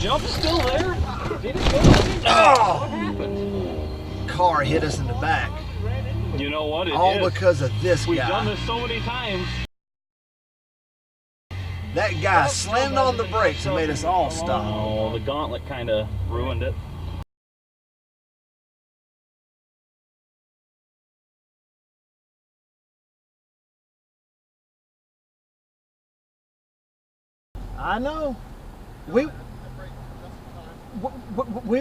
jump is still there? Did it go? Oh! What happened? Car hit us in the back. You know what? All because of this We've guy. done this so many times. That guy slammed on the brakes and made us all stop. Oh, the gauntlet kind of ruined it. I know. We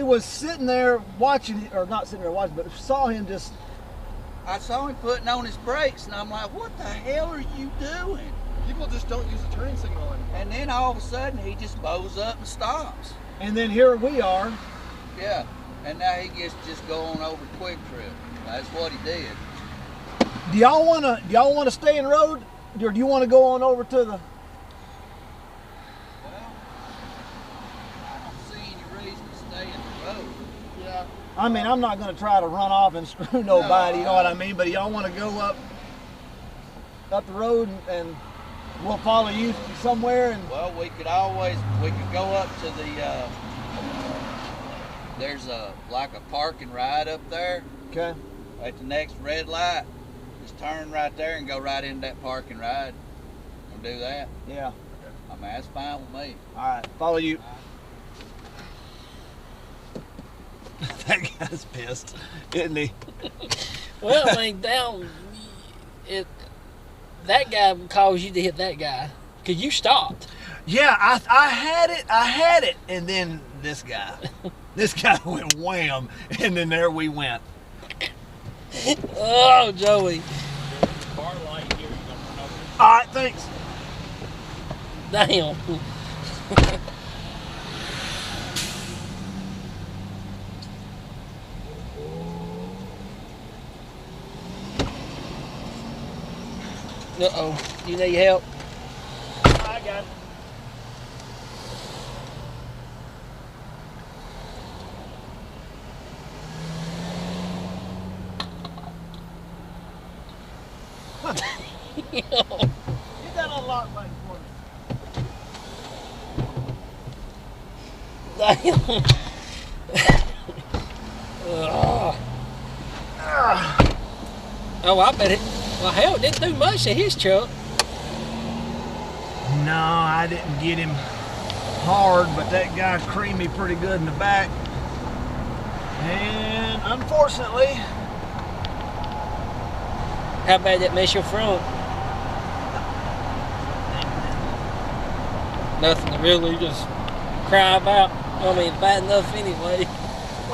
was sitting there watching, or not sitting there watching, but saw him just. I saw him putting on his brakes, and I'm like, what the hell are you doing? People just don't use the turning signal anymore. And then all of a sudden, he just bows up and stops. And then here we are. Yeah, and now he gets just going over Quick Trip. That's what he did. Do y'all wanna stay in road, or do you want to go on over to the? Well, I don't see any reason to stay in the road. Yeah. I mean, I'm not gonna try to run off and screw nobody. You know what I mean? But y'all want to go up the road and we'll follow you somewhere and. Well, we could go up to the. There's like a parking ride up there. Okay. At the next red light, just turn right there and go right into that parking ride. We'll do that. Yeah. I mean, that's fine with me. All right. Follow you. That guy's pissed, isn't he? Well, I mean, that guy caused you to hit that guy because you stopped. Yeah, I had it, and then this guy went wham, and then there we went. Oh, Joey. Car light here. All right, thanks. Damn. Uh-oh. You need help? I got it. Get that unlock button for me. Damn. Oh, I bet it. Well, hell, it didn't do much to his truck. No, I didn't get him hard, but that guy creamed me pretty good in the back. And unfortunately, How bad that mess your front? Nothing to really just cry about. I mean, bad enough anyway.